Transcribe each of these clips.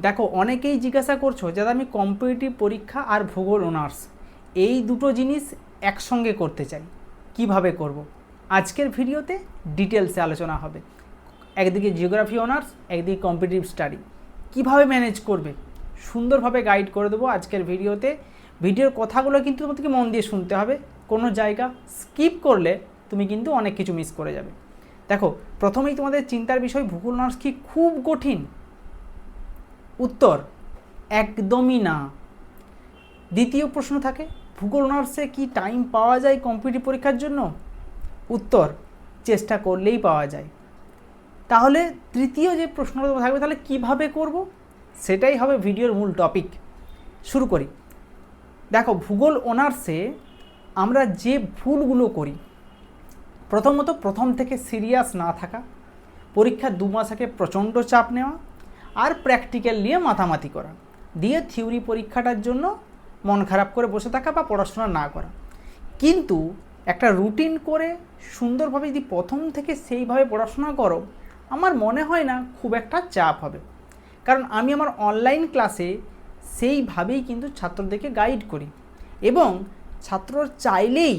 দেখো, অনেকেই জিজ্ঞাসা করছো যে আমি কম্পিটিটিভ পরীক্ষা আর ভূগোল অনার্স এই দুটো জিনিস একসঙ্গে করতে চাই, কিভাবে করব। আজকের ভিডিওতে ডিটেলসে আলোচনা হবে। একদিকে জিওগ্রাফি অনার্স, একদিকে কম্পিটিটিভ স্টাডি, কিভাবে ম্যানেজ করবে সুন্দরভাবে গাইড করে দেবো আজকের ভিডিওতে। ভিডিওর কথাগুলো কিন্তু তোমাদেরকে মন দিয়ে শুনতে হবে, কোনো জায়গা স্কিপ করলে তুমি কিন্তু অনেক কিছু মিস করে যাবে। দেখো, প্রথমেই তোমাদের চিন্তার বিষয়, ভূগোল অনার্স কি খুব কঠিন? উত্তর একদমই না। দ্বিতীয় প্রশ্ন থাকে, ভূগোল অনার্সে কি টাইম পাওয়া যায় কম্পিটিটিভ পরীক্ষার জন্য? উত্তর চেষ্টা করলেই পাওয়া যায়। তাহলে তৃতীয় যে প্রশ্নটা থাকবে, তাহলে কিভাবে করব, সেটাই হবে ভিডিওর মূল টপিক। শুরু করি। দেখো, ভূগোল অনার্সে আমরা যে ভুলগুলো করি, প্রথমত প্রথম থেকে সিরিয়াস না থাকা, পরীক্ষার 2 মাস আগে প্রচণ্ড চাপ নেওয়া, আর প্র্যাকটিক্যাল নিয়ে মাতামাতি করা, দিয়ে থিওরি পরীক্ষাটার জন্য মন খারাপ করে বসে থাকা বা পড়াশোনা না করা। কিন্তু একটা রুটিন করে সুন্দরভাবে যদি প্রথম থেকে সেইভাবে পড়াশোনা করো, আমার মনে হয় না খুব একটা চাপ হবে। কারণ আমি আমার অনলাইন ক্লাসে সেইভাবেই কিন্তু ছাত্রদেরকে গাইড করি, এবং ছাত্র চাইলেই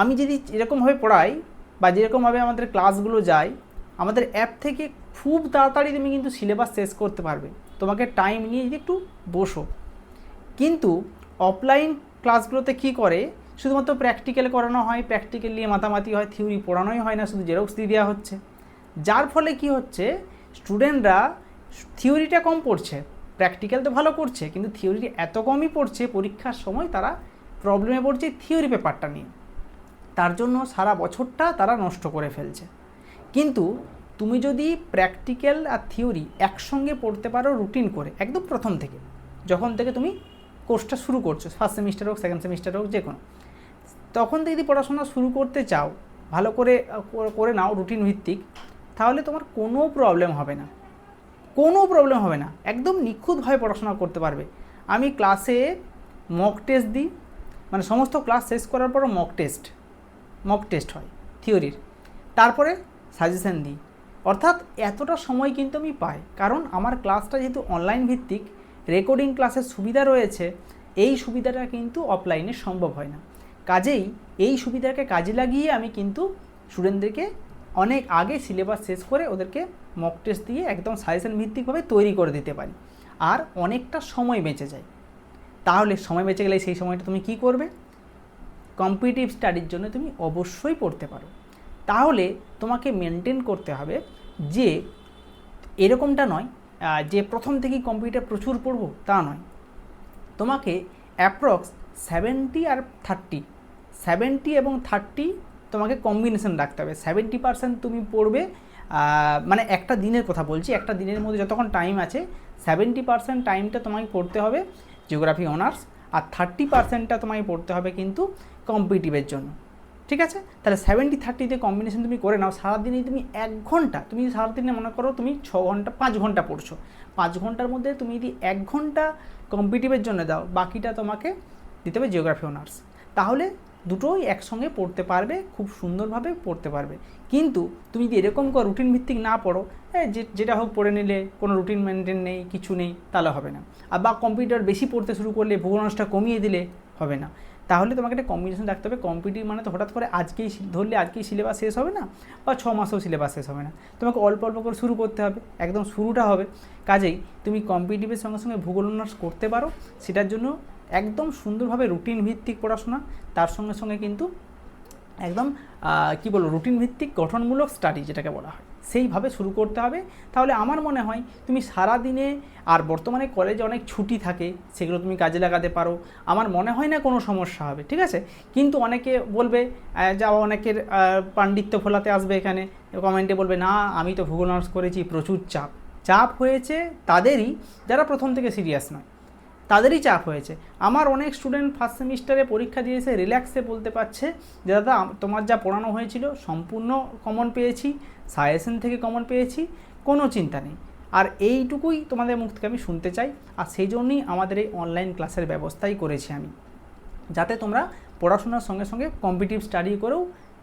আমি যদি এরকমভাবে পড়াই বা যেরকমভাবে আমাদের ক্লাসগুলো যায়, আমাদের অ্যাপ থেকে খুব তাড়াতাড়ি তুমি কিন্তু সিলেবাস শেষ করতে পারবে, তোমাকে টাইম নিয়ে যদি একটু বসো। কিন্তু অফলাইন ক্লাসগুলোতে কী করে, শুধুমাত্র প্র্যাকটিক্যাল করানো হয়, প্র্যাকটিক্যাল নিয়ে মাতামাতি হয়, থিওরি পড়ানোই হয় না, শুধু জেরক্স দিয়ে দেওয়া হচ্ছে। যার ফলে কি হচ্ছে, স্টুডেন্টরা থিওরিটা কম পড়ছে, প্র্যাকটিক্যাল তো ভালো করছে, কিন্তু থিওরি এত কমই পড়ছে, পরীক্ষার সময় তারা প্রবলেমে পড়ছে থিওরি পেপারটা নিয়ে। তার জন্য সারা বছরটা তারা নষ্ট করে ফেলছে। কিন্তু তুমি যদি প্র্যাকটিক্যাল আর থিওরি একসঙ্গে পড়তে পারো রুটিন করে, একদম প্রথম থেকে, যখন থেকে তুমি কোর্সটা শুরু করছো, ফার্স্ট সেমিস্টার হোক, সেকেন্ড সেমিস্টার হোক, যে কোনো, তখন থেকে যদি পড়াশোনা শুরু করতে চাও, ভালো করে করে নাও রুটিন ভিত্তিক, তাহলে তোমার কোনো প্রবলেম হবে না, কোনো প্রবলেম হবে না, একদম নিখুঁতভাবে পড়াশোনা করতে পারবে। আমি ক্লাসে মক টেস্ট দিই, মানে সমস্ত ক্লাস শেষ করার পরও মক টেস্ট হয় থিওরির, তারপরে সাজেশন দিই। অর্থাৎ এতটা সময় কিন্তু আমি পাই, কারণ আমার ক্লাসটা যেহেতু অনলাইন ভিত্তিক, রেকর্ডিং ক্লাসের সুবিধা রয়েছে, এই সুবিধাটা কিন্তু অফলাইনে সম্ভব হয় না। কাজেই এই সুবিধাকে কাজে লাগিয়ে আমি কিন্তু স্টুডেন্টদেরকে অনেক আগে সিলেবাস শেষ করে ওদেরকে মক টেস্ট দিয়ে একদম সাজেশন ভিত্তিকভাবে তৈরি করে দিতে পারি, আর অনেকটা সময় বেঁচে যায়। তাহলে সময় বেঁচে গেলে সেই সময়টা তুমি কি করবে? কম্পিটিটিভ স্টাডির জন্য তুমি অবশ্যই পড়তে পারো। তাহলে তোমাকে মেনটেন করতে হবে যে এরকমটা নয় যে প্রথম থেকেই কম্পিউটার প্রচুর পড়বো, তা নয়। তোমাকে অ্যাপ্রক্স 70 আর 30, 70 এবং 30 তোমাকে কম্বিনেশন রাখতে হবে। 70% তুমি পড়বে, মানে একটা দিনের কথা বলছি, একটা দিনের মধ্যে যতক্ষণ টাইম আছে 70% টাইমটা তোমাকে পড়তে হবে জিওগ্রাফি অনার্স, আর 30%টা তোমাকে পড়তে হবে কিন্তু কম্পিটিটিভের জন্য। ঠিক আছে? তাহলে 70-30 কম্বিনেশন তুমি করে নাও। সারাদিনে তুমি 1 ঘন্টা, তুমি সারাদিনে মনে করো তুমি 6 ঘন্টা 5 ঘন্টা পড়ছো, 5 ঘন্টার মধ্যে তুমি যদি 1 ঘন্টা কম্পিটিটিভের জন্য দাও, বাকিটা তোমাকে দিতে হবে জিওগ্রাফি অনার্স। তাহলে দুটোই একসঙ্গে পড়তে পারবে, খুব সুন্দরভাবে পড়তে পারবে। কিন্তু তুমি যদি এরকম করে রুটিন ভিত্তিক না পড়ো, যেটা হোক পড়ে নিলে, কোনো রুটিন মেনটেন নেই, কিছু নেই, তাহলে হবে না। আর বা কম্পিউটার বেশি পড়তে শুরু করলে, ভূগোল অনার্সটা কমিয়ে দিলে হবে না। তাহলে তোমাকে একটা কম্বিনেশন রাখতে হবে। কম্পিটিটিভ মানে তো হঠাৎ করে আজকেই ধরলে আজকেই সিলেবাস শেষ হবে না, বা 6 মাসেও সিলেবাস শেষ হবে না, তোমাকে অল্প অল্প করে শুরু করতে হবে, একদম শুরুটা হবে। কাজেই তুমি কম্পিটিটিভের সঙ্গে সঙ্গে ভূগোল অনার্স করতে পারো, সেটার জন্য একদম সুন্দরভাবে রুটিন ভিত্তিক পড়াশোনা, তার সঙ্গে সঙ্গে কিন্তু একদম কী বলবো, রুটিন ভিত্তিক গঠনমূলক স্টাডি যেটাকে বলা হয়, সেইভাবে শুরু করতে হবে। তাহলে আমার মনে হয় তুমি সারা দিনে, আর বর্তমানে কলেজে অনেক ছুটি থাকে, সেগুলো তুমি কাজে লাগাতে পারো, আমার মনে হয় না কোনো সমস্যা হবে। ঠিক আছে? কিন্তু অনেকে বলবে, যা অনেকের পাণ্ডিত্য ফোলাতে আসবে এখানে, কমেন্টে বলবে, না আমি তো ভূগোল অনার্স করেছি, প্রচুর চাপ হয়েছে তাদেরই, যারা প্রথম থেকে সিরিয়াস নয়, তাদেরই চাপ হয়েছে। আমার অনেক স্টুডেন্ট ফার্স্ট সেমিস্টারে পরীক্ষা দিয়েছে, রিল্যাক্সে বলতে পারছে যে দাদা তোমার যা পড়ানো হয়েছিল সম্পূর্ণ কমন পেয়েছি, সাজেশন থেকে কমন পেয়েছি, কোনো চিন্তা নেই। আর এইটুকুই তোমাদের মুখ থেকে আমি শুনতে চাই, আর সেই জন্যই আমাদের এই অনলাইন ক্লাসের ব্যবস্থাই করেছি আমি, যাতে তোমরা পড়াশোনার সঙ্গে সঙ্গে কম্পিটিটিভ স্টাডি করেও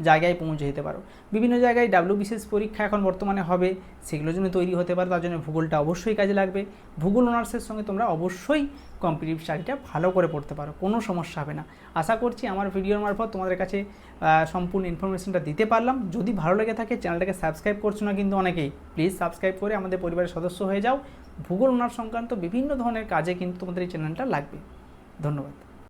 জায়গায় পৌঁছে যেতে পারো। বিভিন্ন জায়গায় WBCS পরীক্ষা এখন বর্তমানে হবে, সেগুলোর জন্য তৈরি হতে পারো, তার জন্য ভূগোলটা অবশ্যই কাজে লাগবে। ভূগোল অনার্সের সঙ্গে তোমরা অবশ্যই কম্পিটিটিভ স্টাডিটা ভালো করে পড়তে পারো, কোনো সমস্যা হবে না। আশা করছি আমার ভিডিওর মারফত তোমাদের কাছে সম্পূর্ণ ইনফরমেশনটা দিতে পারলাম। যদি ভালো লেগে থাকে চ্যানেলটাকে সাবস্ক্রাইব করছো না কিন্তু অনেকেই, প্লিজ সাবস্ক্রাইব করে আমাদের পরিবারের সদস্য হয়ে যাও। ভূগোল অনার্স সংক্রান্ত বিভিন্ন ধরনের কাজে কিন্তু তোমাদের এই চ্যানেলটা লাগবে। ধন্যবাদ।